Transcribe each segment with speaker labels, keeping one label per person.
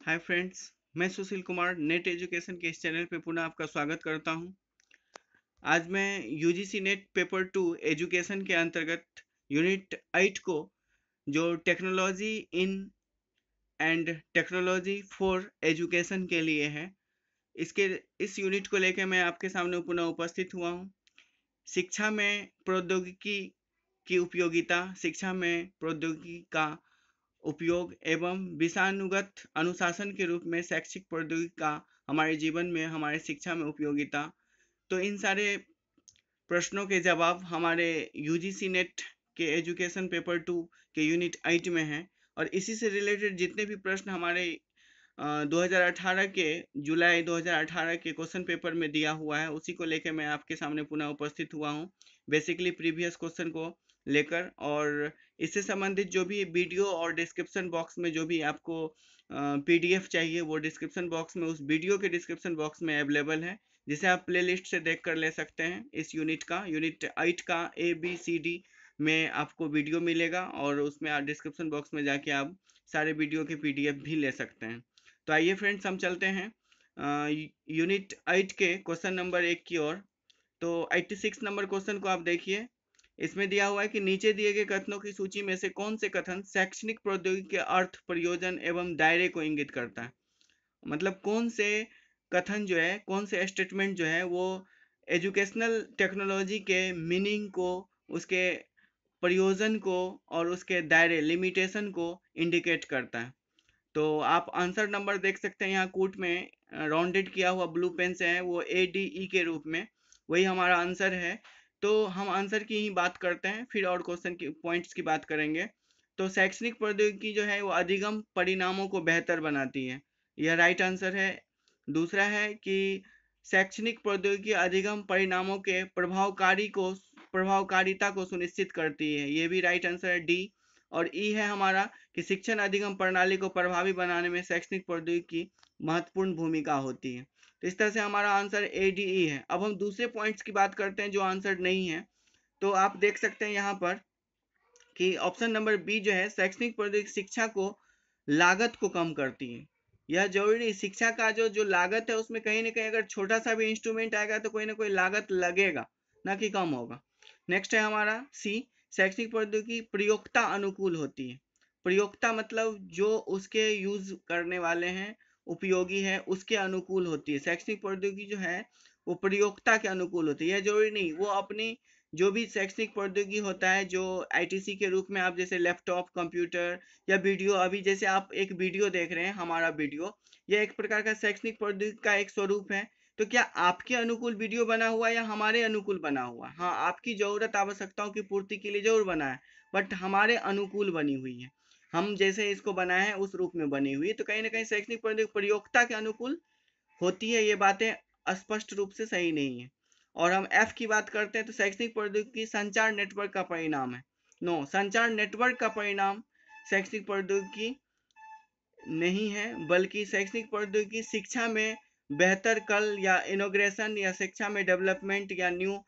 Speaker 1: Hi friends, मैं Sushil Kumar net education के इस चैनल पे पुनः आपका स्वागत करता हूं। आज मैं यूजीसी नेट पेपर 2 एजुकेशन के अंतर्गत यूनिट 8 को, जो technology in and technology for education के लिए है, इसके इस यूनिट को लेकर मैं आपके सामने पुनः उपस्थित हुआ हूं। शिक्षा में प्रौद्योगिकी की उपयोगिता, शिक्षा में प्रौद्योगिकी का उपयोग एवं विषयानुगत अनुशासन के रूप में शैक्षिक प्रौद्योगिकी का हमारे जीवन में, हमारे शिक्षा में उपयोगिता। तो इन सारे प्रश्नों के जवाब हमारे यूजीसी नेट के एजुकेशन पेपर 2 के यूनिट 8 में हैं। और इसी से रिलेटेड जितने भी प्रश्न हमारे 2018 के जुलाई 2018 के क्वेश्चन पेपर में दिया हुआ है, उसी को लेकर मैं आपके सामने पुनः उपस्थित हुआ हूँ, बेसिकली प्रीवियस क्वेश्चन को लेकर। और इससे संबंधित जो भी वीडियो और डिस्क्रिप्शन बॉक्स में जो भी आपको पीडीएफ चाहिए, वो डिस्क्रिप्शन बॉक्स में, उस वीडियो के डिस्क्रिप्शन बॉक्स में अवेलेबल है, जिसे आप प्लेलिस्ट से देख कर ले सकते हैं। इस यूनिट 8 का ABCD में आपको वीडियो मिलेगा, और उसमें आप डिस्क्रिप्शन बॉक्स में जाके आप सारे वीडियो के पीडीएफ भी ले सकते हैं। तो आइए फ्रेंड्स, हम चलते हैं यूनिट 8 के क्वेश्चन नंबर 1 की ओर। तो 86 नंबर क्वेश्चन को आप देखिए। इसमें दिया हुआ है कि नीचे दिए गए कथनों की सूची में से कौन से कथन शैक्षणिक प्रौद्योगिकी के अर्थ, प्रयोजन एवं दायरे को इंगित करता है। मतलब कौन से कथन जो है, कौन से स्टेटमेंट जो है, वो एजुकेशनल टेक्नोलॉजी के मीनिंग को, उसके प्रयोजन को और उसके दायरे, लिमिटेशन को इंडिकेट करता है। तो आप आंसर नंबर देख सकते हैं यहाँ कूट में राउंडेड किया हुआ ब्लू पेन से है, वो ADE के रूप में, वही हमारा आंसर है। तो हम आंसर की ही बात करते हैं, फिर और क्वेश्चन की पॉइंट्स की बात करेंगे। तो शैक्षणिक प्रौद्योगिकी जो है वो अधिगम परिणामों को बेहतर बनाती है, यह राइट आंसर है। दूसरा है कि शैक्षणिक प्रौद्योगिकी अधिगम परिणामों के प्रभावकारिता को सुनिश्चित करती है, ये भी राइट आंसर है, डी। और ई है हमारा कि शिक्षण अधिगम प्रणाली को प्रभावी बनाने में शैक्षणिक प्रौद्योगिकी की महत्वपूर्ण भूमिका होती है। तो इस तरह से हमारा आंसर ADE है। अब हम दूसरे पॉइंट्स की बात करते हैं जो आंसर नहीं है। तो आप देख सकते हैं यहाँ पर कि ऑप्शन नंबर बी जो है, शैक्षणिक प्रौद्योगिकी शिक्षा को लागत को कम करती है। यह जरूरी, शिक्षा का जो लागत है, उसमें कहीं ना कहीं अगर छोटा सा भी इंस्ट्रूमेंट आएगा तो कोई ना कोई लागत लगेगा, ना कि कम होगा। नेक्स्ट है हमारा सी, शैक्षणिक प्रौद्योगिकी प्रयोक्ता अनुकूल होती है। प्रयोक्ता मतलब जो उसके यूज करने वाले हैं, उपयोगी है, उसके अनुकूल होती है। शैक्षणिक प्रौद्योगिकी जो है वो प्रयोक्ता के अनुकूल होती है। यह जरूरी नहीं, वो अपनी जो भी शैक्षणिक प्रौद्योगिकी होता है, जो ITC के रूप में आप जैसे लैपटॉप, कंप्यूटर या वीडियो, अभी जैसे आप एक वीडियो देख रहे हैं, हमारा वीडियो, यह एक प्रकार का शैक्षणिक प्रौद्योगिकी का एक स्वरूप है। तो क्या आपके अनुकूल वीडियो बना हुआ है या हमारे अनुकूल बना हुआ है? हाँ, आपकी जरूरत आवश्यकताओं की पूर्ति के लिए जरूर बना है, बट हमारे अनुकूल बनी हुई है। हम जैसे इसको बनाए हैं उस रूप में बनी हुई है। तो कहीं ना कहीं शैक्षणिक प्रौद्योगिकी प्रयोक्ता के अनुकूल होती है, ये बातें स्पष्ट रूप से सही नहीं है। और हम एफ की बात करते हैं, तो शैक्षणिक प्रौद्योगिकी संचार नेटवर्क का परिणाम है। नो, संचार नेटवर्क का परिणाम शैक्षणिक प्रौद्योगिकी नहीं है, बल्कि शैक्षणिक प्रौद्योगिकी शिक्षा में बेहतर कल या इनोग्रेशन या शिक्षा में डेवलपमेंट या न्यू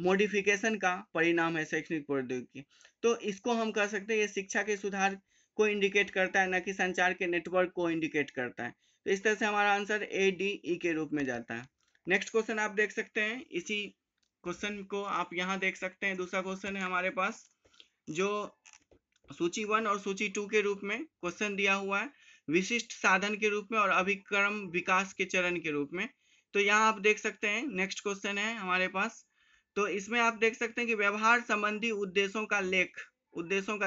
Speaker 1: मॉडिफिकेशन का परिणाम है शैक्षणिक प्रौद्योगिकी। तो इसको हम कह सकते हैं ये शिक्षा के सुधार को इंडिकेट करता है, न कि संचार के नेटवर्क को इंडिकेट करता है। तो इस तरह से हमारा आंसर ADE के रूप में जाता है। नेक्स्ट क्वेश्चन आप देख सकते हैं, इसी क्वेश्चन को आप यहाँ देख सकते हैं। दूसरा क्वेश्चन है हमारे पास, जो सूची 1 और सूची 2 के रूप में क्वेश्चन दिया हुआ है, विशिष्ट साधन के रूप में और अभिक्रम विकास के चरण के रूप में। तो यहाँ आप देख सकते हैं, नेक्स्ट क्वेश्चन है हमारे पास। तो इसमें आप देख सकते हैं कि व्यवहार संबंधी उद्देश्यों का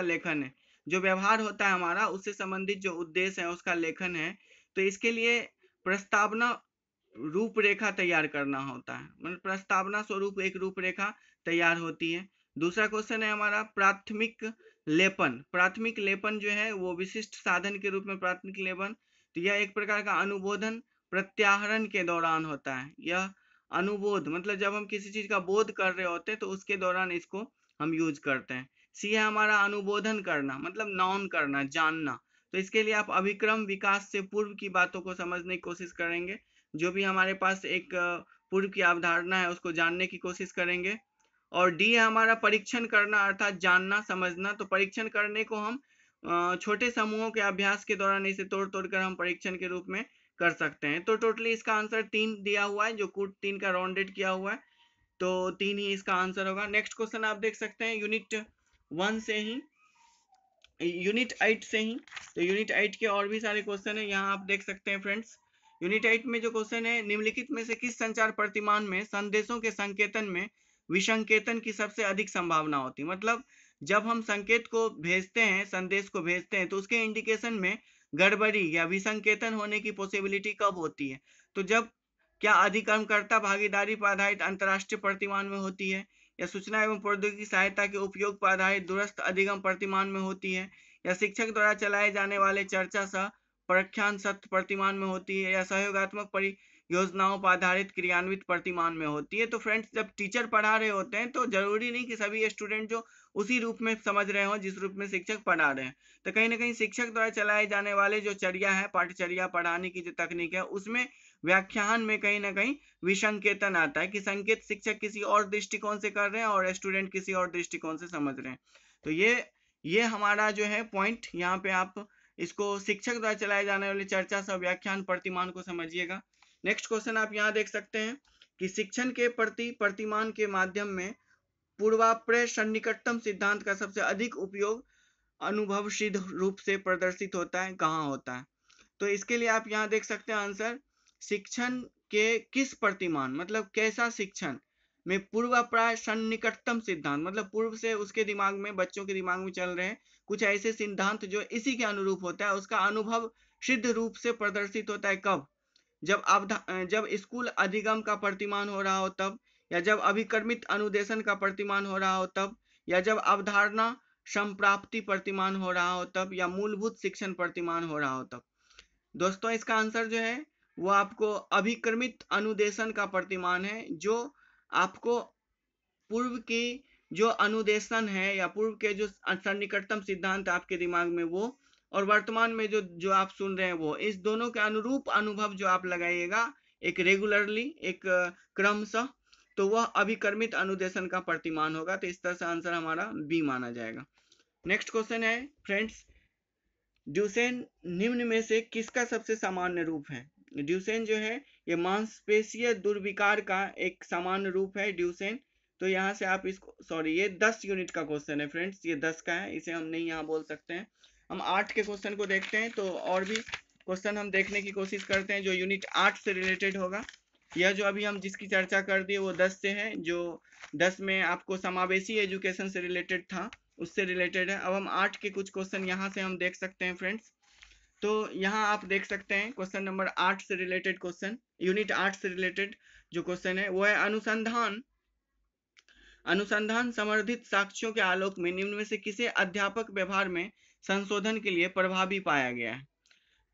Speaker 1: लेखन है। जो व्यवहार होता है हमारा, उससे संबंधित जो उद्देश्य है उसका लेखन है। तो इसके लिए प्रस्तावना रूपरेखा तैयार करना होता है, मतलब प्रस्तावना स्वरूप एक रूपरेखा तैयार होती है। दूसरा क्वेश्चन है हमारा प्राथमिक लेपन जो है वो विशिष्ट साधन के रूप में प्राथमिक लेपन। तो यह एक प्रकार का अनुबोधन प्रत्याहरण के दौरान होता है। यह अनुबोध मतलब जब हम किसी चीज का बोध कर रहे होते हैं तो उसके दौरान इसको हम यूज करते हैं। सी है हमारा अनुबोधन करना, मतलब नाउन करना, जानना। तो इसके लिए आप अभिक्रम विकास से पूर्व की बातों को समझने की कोशिश करेंगे। जो भी हमारे पास एक पूर्व की अवधारणा है उसको जानने की कोशिश करेंगे। और डी है हमारा परीक्षण करना, अर्थात जानना, समझना। तो परीक्षण करने को हम छोटे समूहों के अभ्यास के दौरान इसे तोड़ तोड़ कर हम परीक्षण के रूप में कर सकते हैं। तो टोटली इसका आंसर 3 दिया हुआ है, जो कूट 3 का राउंडेड किया हुआ है, तो 3 ही इसका आंसर होगा। नेक्स्ट क्वेश्चन आप देख सकते हैं यूनिट 1 से ही, यूनिट 8 से ही। तो यूनिट 8 के और भी सारे क्वेश्चन है, यहाँ आप देख सकते हैं फ्रेंड्स। यूनिट 8 में जो क्वेश्चन है, निम्नलिखित में से किस संचार प्रतिमान में संदेशों के संकेतन में विसंकेतन की सबसे अधिक संभावना होती है। मतलब जब हम संकेत को भेजते हैं, संदेश को भेजते हैं, तो उसके इंडिकेशन में गड़बड़ी या विसंकेतन होने की पॉसिबिलिटी कब होती है। तो जब क्या अधिकर्मकर्ता भागीदारी पर आधारित अंतरराष्ट्रीय प्रतिमान में होती है, या सूचना एवं प्रौद्योगिकी सहायता के उपयोग पर आधारित दूरस्थ अधिगम प्रतिमान में होती है, या शिक्षक द्वारा चलाए जाने वाले चर्चा सह प्रख्यान सत्र प्रतिमान में होती है, या सहयोगात्मक परियोजनाओं पर आधारित क्रियान्वित प्रतिमान में होती है। तो फ्रेंड्स, जब टीचर पढ़ा रहे होते हैं तो जरूरी नहीं कि सभी स्टूडेंट जो उसी रूप में समझ रहे हो जिस रूप में शिक्षक पढ़ा रहे हैं। तो कहीं ना कहीं शिक्षक द्वारा चलाए जाने वाले जो चर्या है, पाठचर्या पढ़ाने की जो तकनीक है, उसमें व्याख्यान में कहीं ना कहीं विसंकेतन आता है कि संकेत शिक्षक किसी और दृष्टिकोण से कर रहे हैं और स्टूडेंट किसी और दृष्टिकोण से समझ रहे हैं। तो ये हमारा जो है पॉइंट, यहाँ पे आप इसको शिक्षक द्वारा चलाए जाने वाले चर्चा सह व्याख्यान प्रतिमान को समझिएगा। नेक्स्ट क्वेश्चन आप यहाँ देख सकते हैं कि शिक्षण के प्रति प्रतिमान के माध्यम में पूर्वाप्रय सन्निकटतम सिद्धांत का सबसे अधिक उपयोग अनुभव सिद्ध रूप से प्रदर्शित होता है, कहाँ होता है। तो इसके लिए आप यहाँ देख सकते हैं आंसर, शिक्षण के किस प्रतिमान, मतलब कैसा शिक्षण में पूर्वाप्राय सन्निकटतम सिद्धांत, मतलब पूर्व से उसके दिमाग में, बच्चों के दिमाग में चल रहे हैं कुछ ऐसे सिद्धांत जो इसी के अनुरूप होता है, उसका अनुभव सिद्ध रूप से प्रदर्शित होता है। कब? जब स्कूल अधिगम का प्रतिमान हो रहा हो तब, या जब अभिकर्मित अनुदेशन का प्रतिमान हो रहा हो तब, या जब अवधारणा संप्राप्ति प्रतिमान हो रहा हो तब, या मूलभूत शिक्षण प्रतिमान हो रहा हो तब। दोस्तों, इसका आंसर जो है वो आपको अभिक्रमित अनुदेशन का प्रतिमान है, जो आपको पूर्व की जो अनुदेशन है या पूर्व के जो सन्निकटतम सिद्धांत आपके दिमाग में, वो और वर्तमान में जो जो आप सुन रहे हैं, वो इस दोनों के अनुरूप अनुभव जो आप लगाइएगा एक रेगुलरली, एक क्रमशः, तो वह अभिकर्मित अनुदेशन का प्रतिमान होगा। तो इस तरह से आंसर हमारा बी माना जाएगा। नेक्स्ट क्वेश्चन है फ्रेंड्स, ड्यूसेन निम्न में से किसका सबसे सामान्य रूप है। ड्यूसेन जो है ये मांसपेशीय दुर्विकार का एक सामान्य रूप है, ड्यूसेन। तो यहाँ से आप इसको, सॉरी, ये 10 यूनिट का क्वेश्चन है फ्रेंड्स, ये 10 का है, इसे हम नहीं यहाँ बोल सकते हैं। हम 8 के क्वेश्चन को देखते हैं, तो और भी क्वेश्चन हम देखने की कोशिश करते हैं जो यूनिट 8 से रिलेटेड होगा। यह जो अभी हम जिसकी चर्चा कर दिए वो 10 से है, जो 10 में आपको समावेशी एजुकेशन से रिलेटेड था, उससे रिलेटेड है। अब हम 8 के कुछ क्वेश्चन यहाँ से हम देख सकते हैं फ्रेंड्स। तो यहाँ आप देख सकते हैं क्वेश्चन नंबर 8 से रिलेटेड क्वेश्चन, यूनिट 8 से रिलेटेड जो क्वेश्चन है वो है, अनुसंधान समर्थित साक्ष्यों के आलोक में निम्न में से किसे अध्यापक व्यवहार में संशोधन के लिए प्रभावी पाया गया है।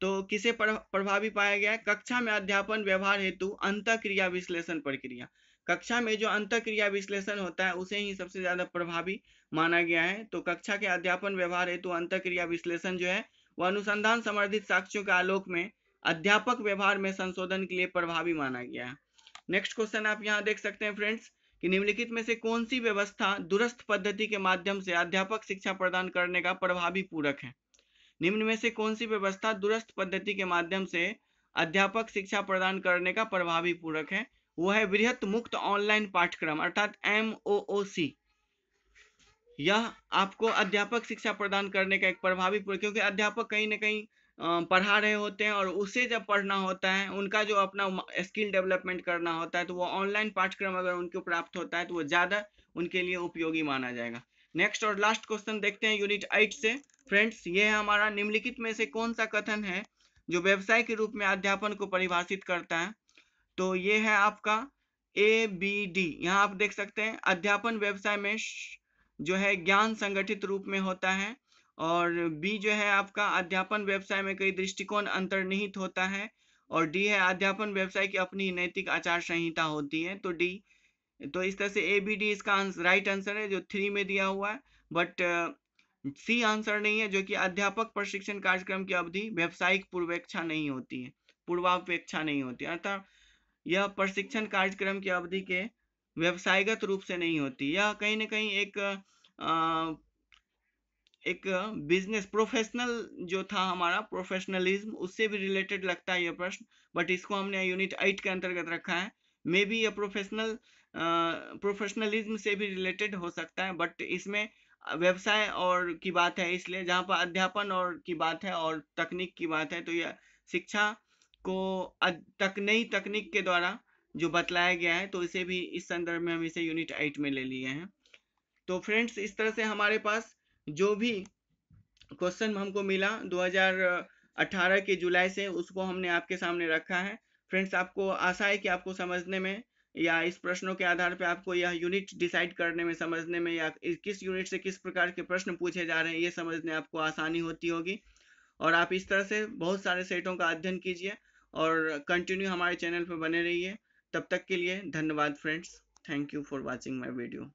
Speaker 1: तो किसे प्रभावी पाया गया है? कक्षा में अध्यापन व्यवहार हेतु अंतःक्रिया विश्लेषण प्रक्रिया, कक्षा में जो अंतःक्रिया विश्लेषण होता है उसे ही सबसे ज्यादा प्रभावी माना गया है। तो कक्षा के अध्यापन व्यवहार हेतु अंतःक्रिया विश्लेषण जो है वह अनुसंधान समर्थित साक्ष्यों के आलोक में अध्यापक व्यवहार में संशोधन के लिए प्रभावी माना गया है। नेक्स्ट क्वेश्चन आप यहाँ देख सकते हैं फ्रेंड्स कि निम्नलिखित में से कौन सी व्यवस्था दूरस्थ पद्धति के माध्यम से अध्यापक शिक्षा प्रदान करने का प्रभावी पूरक है। निम्न में से कौन सी व्यवस्था दूरस्थ पद्धति के माध्यम से अध्यापक शिक्षा प्रदान करने का प्रभावी पूरक है। वो है वृहत मुक्त ऑनलाइन पाठ्यक्रम, अर्थात MOOC। यह आपको अध्यापक शिक्षा प्रदान करने का एक प्रभावी पूरक, क्योंकि अध्यापक कहीं ना कहीं पढ़ा रहे होते हैं और उसे जब पढ़ना होता है, उनका जो अपना स्किल डेवलपमेंट करना होता है, तो वो ऑनलाइन पाठ्यक्रम अगर उनको प्राप्त होता है तो वो ज़्यादा उनके लिए उपयोगी माना जाएगा। नेक्स्ट और लास्ट क्वेश्चन देखते हैं यूनिट 8 से फ्रेंड्स। ये है हमारा, निम्नलिखित में से कौन सा कथन है जो व्यवसाय के रूप में अध्यापन को परिभाषित करता है। तो ये है आपका ABD। यहाँ आप देख सकते हैं, अध्यापन व्यवसाय में जो है ज्ञान संगठित रूप में होता है, और बी जो है आपका अध्यापन व्यवसाय में कई दृष्टिकोण अंतर्निहित होता है, और डी है अध्यापन व्यवसाय की अपनी नैतिक आचार संहिता होती है। तो डी, तो इस तरह से ABD इसका राइट आंसर है जो 3 में दिया हुआ है, बट सी आंसर नहीं है, जो कि अध्यापक प्रशिक्षण कार्यक्रम की अवधि व्यावसायिक पूर्वेक्षा नहीं होती है, पूर्वापेक्षा नहीं होती है, अर्थात यह प्रशिक्षण कार्यक्रम की अवधि के व्यवसायगत रूप से नहीं होती। यह कहीं ना कहीं एक बिजनेस प्रोफेशनल जो था हमारा प्रोफेशनलिज्म, उससे भी रिलेटेड लगता है ये प्रश्न, बट इसको हमने यूनिट 8 के अंतर्गत रखा है। मे बी ये प्रोफेशनलिज्म से भी रिलेटेड हो सकता है, बट इसमें व्यवसाय और की बात है, इसलिए जहाँ पर अध्यापन और की बात है और तकनीक की बात है, तो यह शिक्षा को नई तकनीक के द्वारा जो बतलाया गया है, तो इसे भी इस संदर्भ में हम इसे यूनिट 8 में ले लिए हैं। तो फ्रेंड्स, इस तरह से हमारे पास जो भी क्वेश्चन हमको मिला 2018 के जुलाई से, उसको हमने आपके सामने रखा है। फ्रेंड्स, आपको आशा है कि आपको समझने में या इस प्रश्नों के आधार पर आपको यह यूनिट डिसाइड करने में, समझने में, या किस यूनिट से किस प्रकार के प्रश्न पूछे जा रहे हैं, ये समझने आपको आसानी होती होगी। और आप इस तरह से बहुत सारे सेटों का अध्ययन कीजिए और कंटिन्यू हमारे चैनल पर बने रहिए। तब तक के लिए धन्यवाद friends. Thank you for watching my video.